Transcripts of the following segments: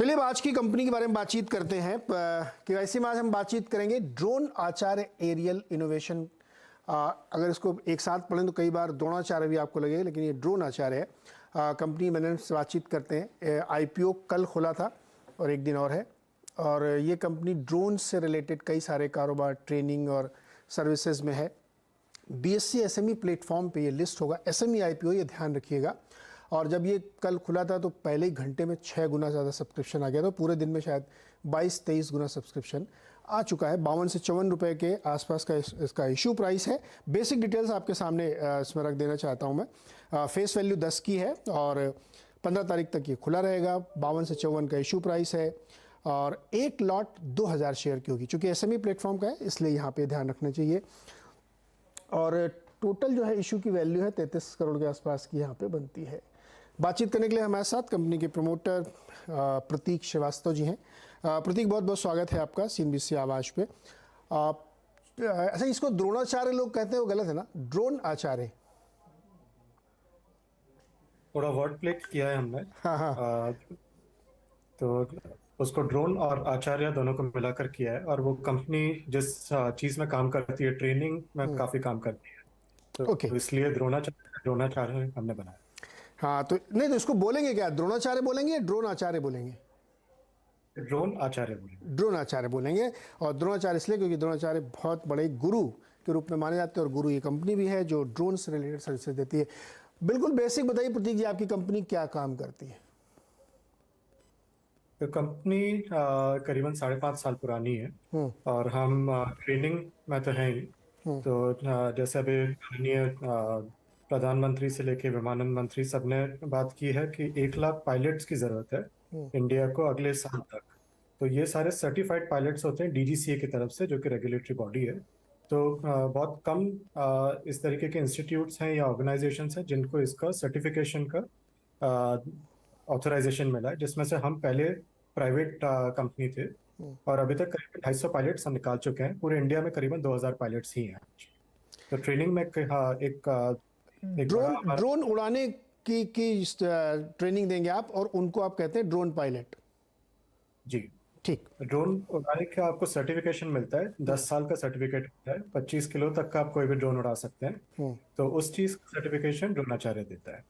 चलिए अब आज की कंपनी के बारे में बातचीत करते हैं कि ऐसे में आज हम बातचीत करेंगे ड्रोन आचार्य एरियल इनोवेशन। अगर इसको एक साथ पढ़ें तो कई बार द्रोणाचार्य भी आपको लगेगा, लेकिन ये ड्रोन आचार्य है। कंपनी मैनेजमेंट से बातचीत करते हैं। आईपीओ कल खुला था और एक दिन और है, और ये कंपनी ड्रोन से रिलेटेड कई सारे कारोबार, ट्रेनिंग और सर्विसेज में है। बीएससी एसएमई प्लेटफॉर्म पे ये लिस्ट होगा। एसएमई आईपीओ, ये ध्यान रखिएगा। और जब ये कल खुला था तो पहले ही घंटे में 6 गुना ज़्यादा सब्सक्रिप्शन आ गया था। पूरे दिन में शायद 22-23 गुना सब्सक्रिप्शन आ चुका है। 52 से 54 रुपये के आसपास का इसका इशू प्राइस है। बेसिक डिटेल्स आपके सामने इसमें रख देना चाहता हूँ मैं। फेस वैल्यू 10 की है और 15 तारीख तक ये खुला रहेगा। 52 से 54 का इशू प्राइस है और एक लॉट 2000 शेयर की होगी। चूँकि एसएमई प्लेटफॉर्म का है इसलिए यहाँ पे ध्यान रखना चाहिए। और टोटल जो है इशू की वैल्यू है 33 करोड़ के आसपास की यहाँ पे बनती है। बातचीत करने के लिए हमारे साथ कंपनी के प्रमोटर प्रतीक श्रीवास्तव जी हैं। प्रतीक, बहुत बहुत स्वागत है आपका सीएनबीसी आवाज पे। अच्छा, इसको द्रोणाचार्य लोग कहते हैं, वो गलत है ना? ड्रोन आचार्य, थोड़ा वर्ड प्ले किया है हमने। हाँ हाँ। तो उसको ड्रोन और आचार्य दोनों को मिलाकर किया है, और वो कंपनी जिस चीज में काम करती है, ट्रेनिंग में काफी काम करती है, ओके, तो इसलिए द्रोणाचार्य हमने बनाया। हाँ तो नहीं, तो इसको बोलेंगे क्या? द्रोणाचार्य बोलेंगे या ड्रोन आचार्य बोलेंगे? ड्रोन आचार्य बोलेंगे। ड्रोन आचार्य बोलेंगे। और द्रोणाचार्य इसलिए क्योंकि द्रोणाचार्य बहुत बड़े गुरु के रूप में माने जाते हैं, और गुरु ये कंपनी भी है जो ड्रोन से रिलेटेड सर्विसेज देती है। बिल्कुल बेसिक बताइए प्रतीक जी, आपकी कंपनी क्या काम करती है? तो कंपनी करीबन 5.5 साल पुरानी है, और हम ट्रेनिंग में तो हैं ही। तो जैसे अभी माननीय प्रधानमंत्री से लेके विमानन मंत्री सबने बात की है कि 1 लाख पायलट्स की जरूरत है इंडिया को अगले साल तक। तो ये सारे सर्टिफाइड पायलट्स होते हैं डीजीसीए की तरफ से, जो कि रेगुलेटरी बॉडी है। तो बहुत कम इस तरीके के इंस्टीट्यूट्स हैं या ऑर्गेनाइजेशंस हैं जिनको इसका सर्टिफिकेशन का ऑथराइजेशन मिला है, जिसमें से हम पहले प्राइवेट कंपनी थे। और अभी तक करीबन 250 पायलट्स हम निकाल चुके हैं। पूरे इंडिया में करीबन 2000 पायलट्स ही हैं। तो ट्रेनिंग में हाँ, एक बड़ा ड्रोन हमारा। ड्रोन उड़ाने की ट्रेनिंग देंगे आप, और उनको आप कहते हैं ड्रोन पायलट? जी। ठीक। ड्रोन उड़ाने का आपको सर्टिफिकेशन मिलता है, 10 साल का सर्टिफिकेट होता है। 25 किलो तक का आप कोई भी ड्रोन उड़ा सकते हैं। तो उस चीज का सर्टिफिकेशन ड्रोनाचार्य देता है।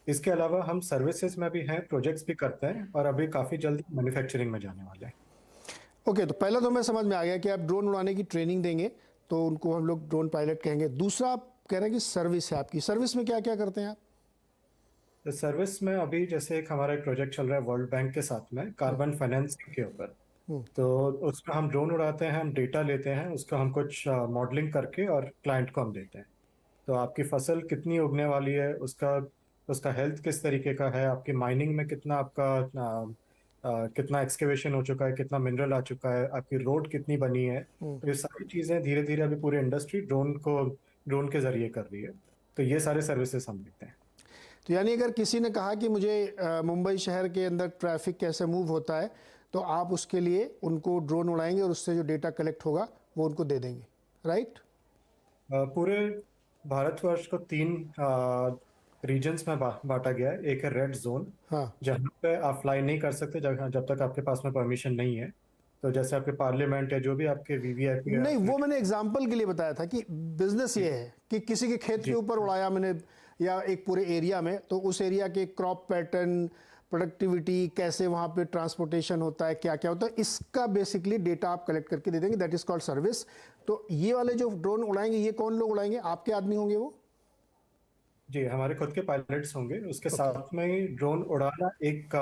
इसके अलावा हम सर्विसेज में भी हैं, प्रोजेक्ट्स भी करते हैं, और अभी काफी जल्द मैन्युफैक्चरिंग में जाने वाले हैं। ओके, तो पहला तो मैं समझ में आ गया कि आप ड्रोन उड़ाने की ट्रेनिंग देंगे तो उनको हम लोग ड्रोन पायलट कहेंगे। दूसरा आप कह रहे हैं कि सर्विस है आपकी। सर्विस में क्या क्या करते हैं आप? तो सर्विस में अभी जैसे हमारा एक प्रोजेक्ट चल रहा है वर्ल्ड बैंक के साथ में, कार्बन फाइनेंसिंग के ऊपर। तो उसमें हम ड्रोन उड़ाते हैं, हम डेटा लेते हैं, उसका हम कुछ मॉडलिंग करके और क्लाइंट को हम देते हैं। तो आपकी फसल कितनी उगने वाली है, उसका उसका हेल्थ किस तरीके का है, आपकी माइनिंग में कितना आपका कितना एक्सकेवेशन हो चुका है, कितना मिनरल आ चुका है, आपकी रोड कितनी बनी है। तो ये सारी चीजें धीरे धीरे अभी पूरी इंडस्ट्री ड्रोन के जरिए कर रही है। तो ये सारे सर्विसेज हम देते हैं। तो यानी अगर किसी ने कहा कि मुझे मुंबई शहर के अंदर ट्रैफिक कैसे मूव होता है, तो आप उसके लिए उनको ड्रोन उड़ाएंगे और उससे जो डेटा कलेक्ट होगा वो उनको दे देंगे, राइट? पूरे भारतवर्ष को 3 रीजन्स में बांटा गया है। एक है रेड जोन, हाँ। जहाँ पे आप फ्लाई नहीं कर सकते जब तक आपके पास में परमिशन नहीं है। तो जैसे आपके पार्लियामेंट या जो भी आपके वीवीआईपी है। नहीं, वो मैंने एग्जाम्पल के लिए बताया था कि बिजनेस ये है कि किसी के खेत के जी ऊपर उड़ाया मैंने, या एक पूरे एरिया में, तो उस एरिया के क्रॉप पैटर्न, प्रोडक्टिविटी, कैसे वहाँ पे ट्रांसपोर्टेशन होता है, क्या क्या होता है, इसका बेसिकली डेटा आप कलेक्ट करके दे देंगे। That is called service. तो ये वाले जो ड्रोन उड़ाएंगे, ये कौन लोग उड़ाएंगे? आपके आदमी होंगे वो? जी, हमारे खुद के पायलट्स होंगे। उसके ओके। साथ में ही ड्रोन उड़ाना एक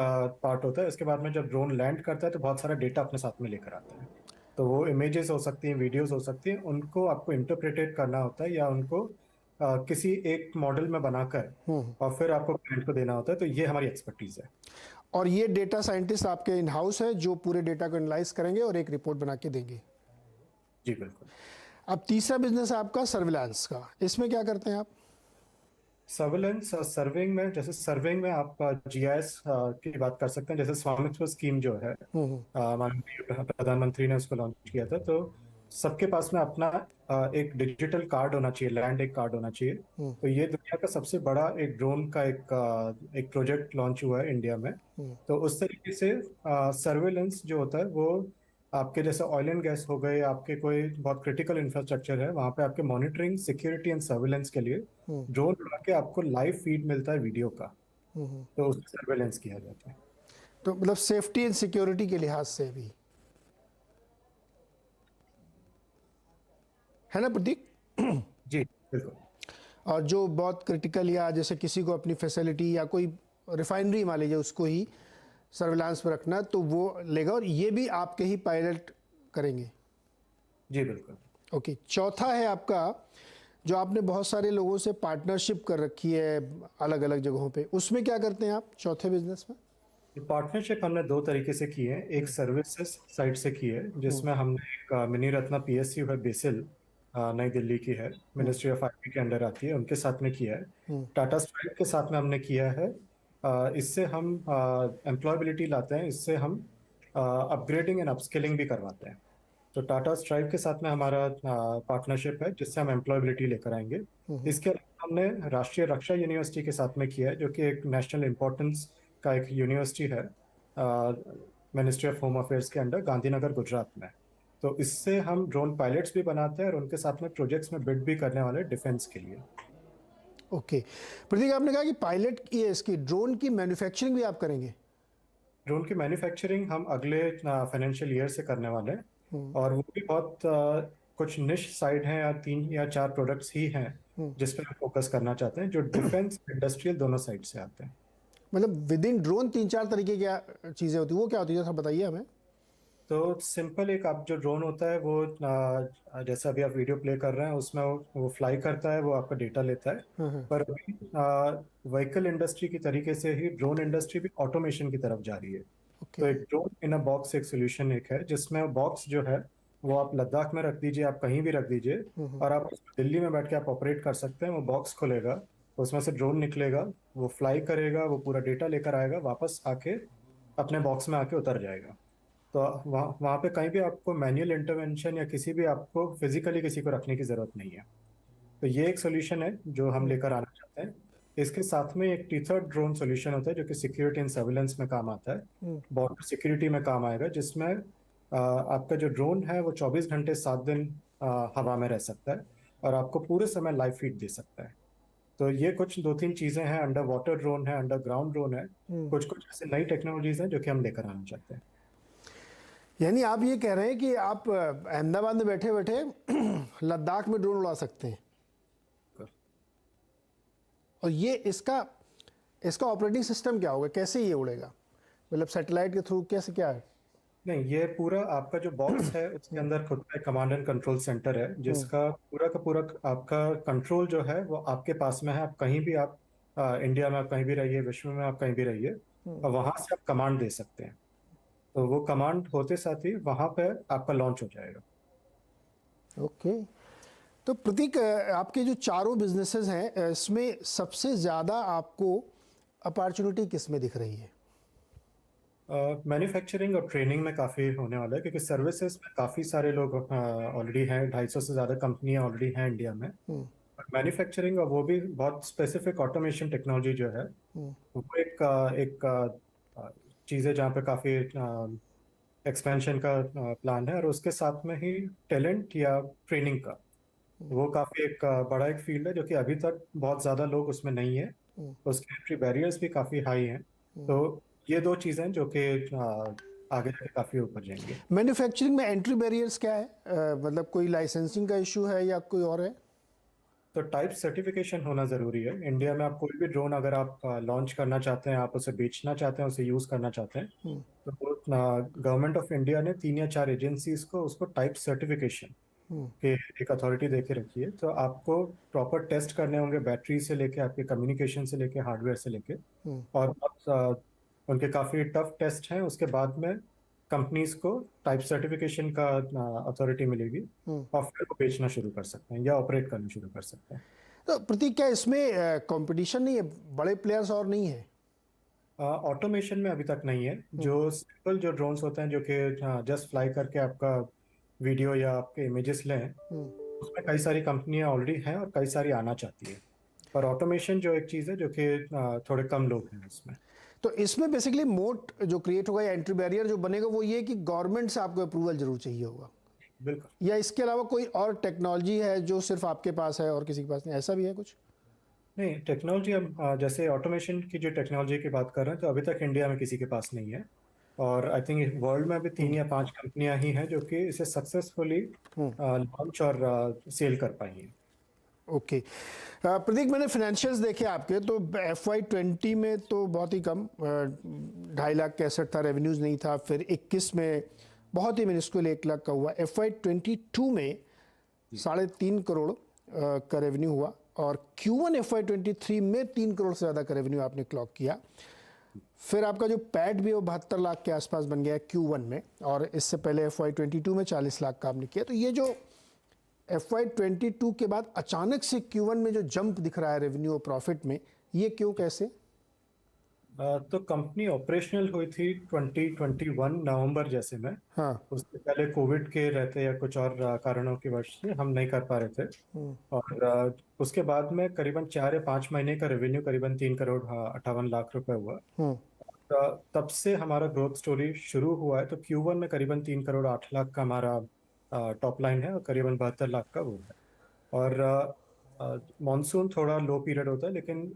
पार्ट होता है। उसके बाद में जब ड्रोन लैंड करता है तो बहुत सारा डेटा अपने साथ में लेकर आता है। तो वो इमेजेस हो सकती हैं, वीडियोस हो सकती हैं, उनको आपको इंटरप्रेटेड करना होता है, या उनको किसी एक मॉडल में बनाकर और फिर आपको क्लाइंट को देना होता है। तो ये हमारी एक्सपर्टीज है। और ये डेटा साइंटिस्ट आपके इन हाउस है जो पूरे डेटा को एनालाइज करेंगे और एक रिपोर्ट बना के देंगे? जी बिल्कुल। अब तीसरा बिजनेस है आपका सर्विलांस का। इसमें क्या करते हैं आप? सर्वेलेंस और सर्विंग में, जैसे सर्विंग में आप जीआईएस की बात कर सकते हैं। जैसे स्वामित्व स्कीम जो है, माननीय प्रधानमंत्री ने उसको लॉन्च किया था। तो सबके पास में अपना एक डिजिटल कार्ड होना चाहिए, लैंड एक कार्ड होना चाहिए। तो ये दुनिया का सबसे बड़ा एक ड्रोन का एक प्रोजेक्ट लॉन्च हुआ है इंडिया में। तो उस तरीके से सर्वेलेंस जो होता है वो आपके जैसे ऑयल एंड गैस हो गए, आपके कोई बहुत क्रिटिकल इंफ्रास्ट्रक्चर है, वहां पे आपके मॉनिटरिंग, सिक्योरिटी एंड सर्वेलेंस के लिए ड्रोन उड़ा के आपको लाइव फीड मिलता है वीडियो का। तो उसमें सर्वेलेंस किया जाता है। तो मतलब सेफ्टी एंड सिक्योरिटी के लिहाज से भी है ना प्रतीक? जी बिल्कुल। और जो बहुत क्रिटिकल या जैसे किसी को अपनी फैसिलिटी या कोई रिफाइनरी मान लीजिए उसको ही सर्विलांस पर रखना, तो वो लेगा और ये भी आपके ही पायलट करेंगे? जी बिल्कुल। ओके। चौथा है आपका, जो आपने बहुत सारे लोगों से पार्टनरशिप कर रखी है अलग अलग जगहों पे, उसमें क्या करते हैं आप चौथे बिजनेस में? पार्टनरशिप हमने दो तरीके से की है। एक सर्विसेज साइड से की है, जिसमें हमने एक मिनी रत्ना पीएसयू है बेसिल, नई दिल्ली की है, मिनिस्ट्री ऑफ आईटी के अंडर आती है, उनके साथ में किया है। टाटा स्ट्राइक के साथ में हमने किया है। इससे हम एम्प्लॉयबिलिटी लाते हैं, इससे हम अपग्रेडिंग एंड अपस्किलिंग भी करवाते हैं। तो टाटा स्ट्राइक के साथ में हमारा पार्टनरशिप है, जिससे हम एम्प्लॉयबिलिटी लेकर आएंगे। इसके अलावा हमने राष्ट्रीय रक्षा यूनिवर्सिटी के साथ में किया है, जो कि एक नेशनल इंपॉर्टेंस का एक यूनिवर्सिटी है, मिनिस्ट्री ऑफ होम अफेयर्स के अंडर, गांधीनगर गुजरात में। तो इससे हम ड्रोन पायलट्स भी बनाते हैं और उनके साथ में प्रोजेक्ट्स में बिड भी करने वाले डिफेंस के लिए। ओके। प्रतीक, आपने कहा कि पायलट की इसकी ड्रोन की मैन्युफैक्चरिंग भी आप करेंगे? ड्रोन की मैन्युफैक्चरिंग हम अगले फाइनेंशियल ईयर से करने वाले हैं, और वो भी बहुत कुछ निश साइड हैं, या 3 या 4 प्रोडक्ट्स ही हैं जिस पर हम फोकस करना चाहते हैं, जो डिफेंस इंडस्ट्रियल दोनों साइड से आते हैं। मतलब विद इन ड्रोन 3-4 तरीके की चीज़ें होती हैं, वो क्या होती है, थोड़ा बताइए हमें। तो सिंपल एक आप जो ड्रोन होता है वो जैसे अभी आप वीडियो प्ले कर रहे हैं उसमें वो फ्लाई करता है, वो आपका डेटा लेता है। पर अभी व्हीकल इंडस्ट्री की तरीके से ही ड्रोन इंडस्ट्री भी ऑटोमेशन की तरफ जा रही है। तो ओके। एक ड्रोन इन अ बॉक्स एक सोल्यूशन एक है, जिसमें बॉक्स जो है वो आप लद्दाख में रख दीजिए, आप कहीं भी रख दीजिए, और आप दिल्ली में बैठ के आप ऑपरेट कर सकते हैं। वो बॉक्स खुलेगा, उसमें से ड्रोन निकलेगा, वो फ्लाई करेगा, वो पूरा डेटा लेकर आएगा, वापस आके अपने बॉक्स में आके उतर जाएगा। तो वहाँ पे कहीं भी आपको मैनुअल इंटरवेंशन या किसी भी आपको फिजिकली किसी को रखने की जरूरत नहीं है। तो ये एक सोल्यूशन है जो हम लेकर आना चाहते हैं। इसके साथ में एक टीथर ड्रोन सोल्यूशन होता है, जो कि सिक्योरिटी एंड सर्विलेंस में काम आता है, बॉर्डर सिक्योरिटी में काम आएगा, जिसमें आपका जो ड्रोन है वो 24 घंटे 7 दिन हवा में रह सकता है और आपको पूरे समय लाइव फीड दे सकता है। तो ये कुछ 2-3 चीजें हैं, अंडर वाटर ड्रोन है, अंडर ग्राउंड ड्रोन है, कुछ कुछ ऐसे नई टेक्नोलॉजीज हैं जो कि हम लेकर आना चाहते हैं। यानी आप ये कह रहे हैं कि आप अहमदाबाद में बैठे बैठे लद्दाख में ड्रोन उड़ा सकते हैं? और ये इसका इसका ऑपरेटिंग सिस्टम क्या होगा, कैसे ये उड़ेगा? मतलब सैटेलाइट के थ्रू, कैसे, क्या है? नहीं, ये पूरा आपका जो बॉक्स है उसके अंदर खुद का कमांड एंड कंट्रोल सेंटर है, जिसका पूरा का पूरा आपका कंट्रोल जो है वो आपके पास में है। आप कहीं भी आप इंडिया में आप कहीं भी रहिए, विश्व में आप कहीं भी रहिए, और वहां से आप कमांड दे सकते हैं। तो वो कमांड होते साथ ही वहां पे आपका लॉन्च हो जाएगा। ओके। तो प्रतीक, आपके जो चारों बिजनेसेस हैं, इसमें सबसे ज़्यादा आपको अपॉर्चुनिटी किस में दिख रही है? मैन्युफैक्चरिंग और ट्रेनिंग में काफ़ी होने वाला है, क्योंकि सर्विसेज में काफ़ी सारे लोग ऑलरेडी हैं, 250 से ज़्यादा कंपनियां ऑलरेडी हैं इंडिया में। मैन्युफैक्चरिंग, और वो भी बहुत स्पेसिफिक ऑटोमेशन टेक्नोलॉजी जो है, वो एक चीज़ है जहाँ पे काफ़ी एक्सपेंशन का प्लान है, और उसके साथ में ही टैलेंट या ट्रेनिंग का वो काफ़ी एक बड़ा एक फील्ड है, जो कि अभी तक बहुत ज़्यादा लोग उसमें नहीं है। उसके एंट्री बैरियर्स भी काफ़ी हाई हैं। तो ये दो चीज़ें जो कि आगे जाके काफ़ी ऊपर जाएंगे। मैन्युफैक्चरिंग में एंट्री बैरियर्स क्या है? मतलब कोई लाइसेंसिंग का इशू है या कोई और है? तो टाइप सर्टिफिकेशन होना ज़रूरी है। इंडिया में आप कोई भी ड्रोन अगर आप लॉन्च करना चाहते हैं, आप उसे बेचना चाहते हैं, उसे यूज़ करना चाहते हैं, तो गवर्नमेंट ऑफ इंडिया ने 3 या 4 एजेंसीज को उसको टाइप सर्टिफिकेशन के एक अथॉरिटी दे के रखी है। तो आपको प्रॉपर टेस्ट करने होंगे, बैटरी से लेके आपके कम्युनिकेशन से लेके हार्डवेयर से लेके, और उनके काफ़ी टफ टेस्ट हैं। उसके बाद में कंपनीज को टाइप सर्टिफिकेशन का अथॉरिटी मिलेगी, और फिर वो बेचना शुरू कर सकते हैं या ऑपरेट करना शुरू कर सकते हैं। तो प्रतीक, क्या इसमें कंपटीशन नहीं है, बड़े प्लेयर्स और नहीं है? ऑटोमेशन में अभी तक नहीं है। जो सिंपल जो ड्रोन्स होते हैं, जो कि जस्ट फ्लाई करके आपका वीडियो या आपके इमेजेस लें, उसमें कई सारी कंपनियां ऑलरेडी हैं और कई सारी आना चाहती है। पर ऑटोमेशन जो एक चीज़ है जो कि थोड़े कम लोग हैं उसमें। तो इसमें बेसिकली मोट जो क्रिएट होगा या एंट्री बैरियर जो बनेगा वो ये कि गवर्नमेंट से आपको अप्रूवल जरूर चाहिए होगा, बिल्कुल। या इसके अलावा कोई और टेक्नोलॉजी है जो सिर्फ आपके पास है और किसी के पास नहीं, ऐसा भी है कुछ? नहीं, टेक्नोलॉजी हम जैसे ऑटोमेशन की जो टेक्नोलॉजी की बात कर रहे हैं तो अभी तक इंडिया में किसी के पास नहीं है। और आई थिंक वर्ल्ड में अभी 3 या 5 कंपनियां ही हैं जो कि इसे सक्सेसफुली लॉन्च और सेल कर पाई हैं। ओके। प्रतीक, मैंने फाइनेंशियल्स देखे आपके, तो FY20 में तो बहुत ही कम 2.5 लाख 61 था, रेवेन्यूज नहीं था। फिर 21 में बहुत ही मिनिस्कुल 1 लाख का हुआ। FY22 में 3.5 करोड़ का रेवेन्यू हुआ, और Q1 FY23 में 3 करोड़ से ज़्यादा का रेवेन्यू आपने क्लॉक किया। फिर आपका जो पैट भी है वो 72 लाख के आसपास बन गया Q1 में, और इससे पहले FY22 में 40 लाख का आपने किया। तो ये जो FY22 के बाद अचानक से Q1 में जो जंप दिख रहा है रेवेन्यू और प्रॉफिट में, ये क्यों, कैसे? तो कंपनी ऑपरेशनल हुई थी 2021 नवंबर जैसे में। हाँ। उससे पहले कोविड के रहते या कुछ और कारणों की वजह से हम नहीं कर पा रहे थे। और उसके बाद में करीबन 4 या 5 महीने का रेवेन्यू करीबन 3 करोड़ 58 लाख रुपए हुआ। तब से हमारा ग्रोथ स्टोरी शुरू हुआ है। तो Q1 में करीबन 3 करोड़ 8 लाख का हमारा टॉप लाइन है और करीबन 72 लाख का वो है। और मॉनसून थोड़ा लो पीरियड होता है, लेकिन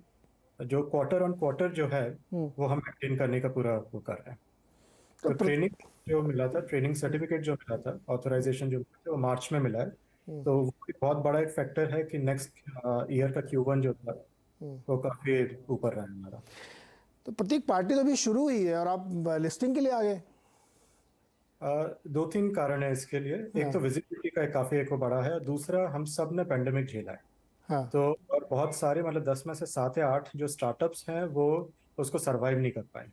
जो क्वार्टर ऑन क्वार्टर जो है वो हम मेंटेन करने का पूरा वो कर रहे हैं। तो तो ट्रेनिंग जो मिला था, ट्रेनिंग सर्टिफिकेट जो मिला था, ऑथराइजेशन जो मिला था, वो मार्च में मिला है। तो वो भी बहुत बड़ा एक फैक्टर है कि नेक्स्ट ईयर का Q1 जो था वो काफी ऊपर रहा है हमारा। तो प्रतीक, पार्टी तो अभी शुरू हुई है और आप लिस्टिंग के लिए आ गए। 2-3 कारण है इसके लिए। एक तो विजिबिलिटी का काफी एक वो बड़ा है, और दूसरा हम सब ने पेंडेमिक झेला है। हाँ। तो और बहुत सारे मतलब 10 में से 7 या 8 जो स्टार्टअप्स हैं वो उसको सरवाइव नहीं कर पाए।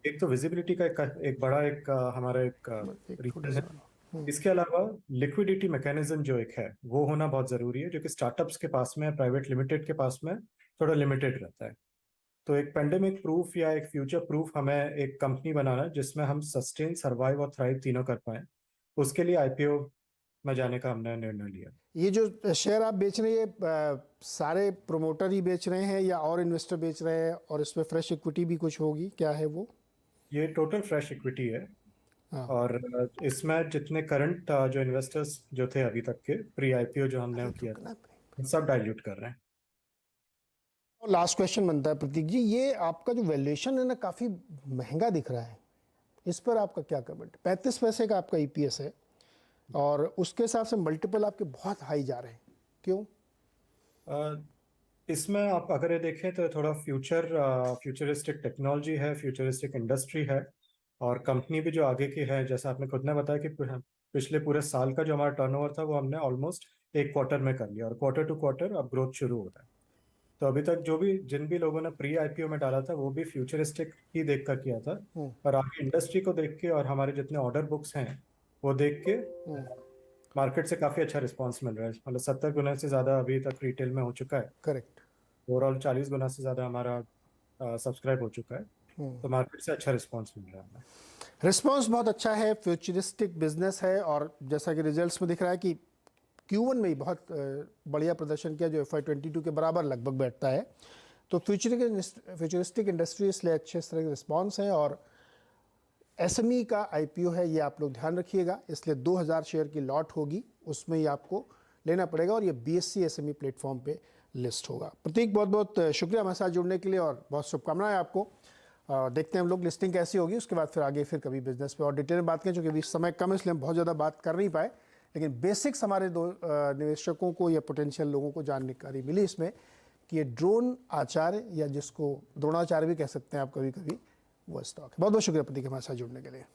एक तो विजिबिलिटी का एक बड़ा एक हमारा एक एक छोटा रीजन है। सा। इसके अलावा लिक्विडिटी मैकेनिज्म जो एक है वो होना बहुत जरूरी है, जो कि स्टार्टअप्स के पास में, प्राइवेट लिमिटेड के पास में थोड़ा लिमिटेड रहता है। तो एक पेंडेमिक प्रूफ या एक फ्यूचर प्रूफ हमें एक कंपनी बनाना है जिसमें हम सस्टेन, सर्वाइव और थ्राइव तीनों कर पाए। उसके लिए IPO में जाने का हमने निर्णय लिया। ये जो शेयर आप बेच रहे हैं, ये सारे प्रोमोटर ही बेच रहे हैं या और इन्वेस्टर बेच रहे हैं, और इसमें फ्रेश इक्विटी भी कुछ होगी, क्या है वो? ये टोटल फ्रेश इक्विटी है। हाँ। और इसमें जितने करंट जो इन्वेस्टर्स जो थे अभी तक के प्री IPO जो हमने किया था, सब डाइल्यूट कर रहे हैं। और लास्ट क्वेश्चन बनता है प्रतीक जी, ये आपका जो वैल्यूएशन है ना, काफ़ी महंगा दिख रहा है। इस पर आपका क्या कमेंट? 35 पैसे का आपका EPS है, और उसके हिसाब से मल्टीपल आपके बहुत हाई जा रहे हैं, क्यों? इसमें आप अगर ये देखें तो थोड़ा फ्यूचरिस्टिक टेक्नोलॉजी है, फ्यूचरिस्टिक इंडस्ट्री है, और कंपनी भी जो आगे की है। जैसा आपने खुद ने बताया कि पिछले पूरे साल का जो हमारा टर्नओवर था वो हमने ऑलमोस्ट एक क्वार्टर में कर लिया, और क्वार्टर टू क्वार्टर अब ग्रोथ शुरू हो रहा है। तो अभी तक जिन भी लोगों ने प्री IPO में डाला था वो भी फ्यूचरिस्टिक ही देख कर किया था। और आगे इंडस्ट्री को देख के और हमारे जितने ऑर्डर बुक्स हैं वो देख के मार्केट से काफी अच्छा रिस्पांस मिल रहा है। मतलब 70 गुना से ज्यादा अभी तक रिटेल में हो चुका है। करेक्ट। ओवरऑल 40 गुना से ज्यादा हमारा सब्सक्राइब हो चुका है। तो मार्केट से अच्छा रिस्पांस मिल रहा है हमें। रिस्पांस बहुत अच्छा है, फ्यूचरिस्टिक बिजनेस है, और जैसा कि रिजल्ट्स में दिख रहा है कि Q1 में ही बहुत बढ़िया प्रदर्शन किया, जो FY22 के बराबर लगभग बैठता है। तो फ्यूचरिस्टिक इंडस्ट्री इसलिए अच्छे तरह के रिस्पॉन्स हैं, और SME का IPO है, ये आप लोग ध्यान रखिएगा। इसलिए 2000 शेयर की लॉट होगी, उसमें ही आपको लेना पड़ेगा, और ये BSE SME प्लेटफॉर्म पे लिस्ट होगा। प्रतीक, बहुत बहुत शुक्रिया हमारे साथ जुड़ने के लिए, और बहुत शुभकामनाएं आपको। देखते हैं हम लोग लिस्टिंग कैसी होगी, उसके बाद फिर आगे फिर कभी बिजनेस पे और डिटेल में बात करें। चूँकि अभी समय कम है इसलिए हम बहुत ज़्यादा बात कर नहीं पाए, लेकिन बेसिक्स हमारे दो निवेशकों को या पोटेंशियल लोगों को जानकारी मिली इसमें कि ये ड्रोन आचार्य, या जिसको द्रोणाचार्य भी कह सकते हैं आप कभी कभी, वो स्टॉक है। बहुत बहुत शुक्रिया प्रतीक हमारे साथ जुड़ने के लिए।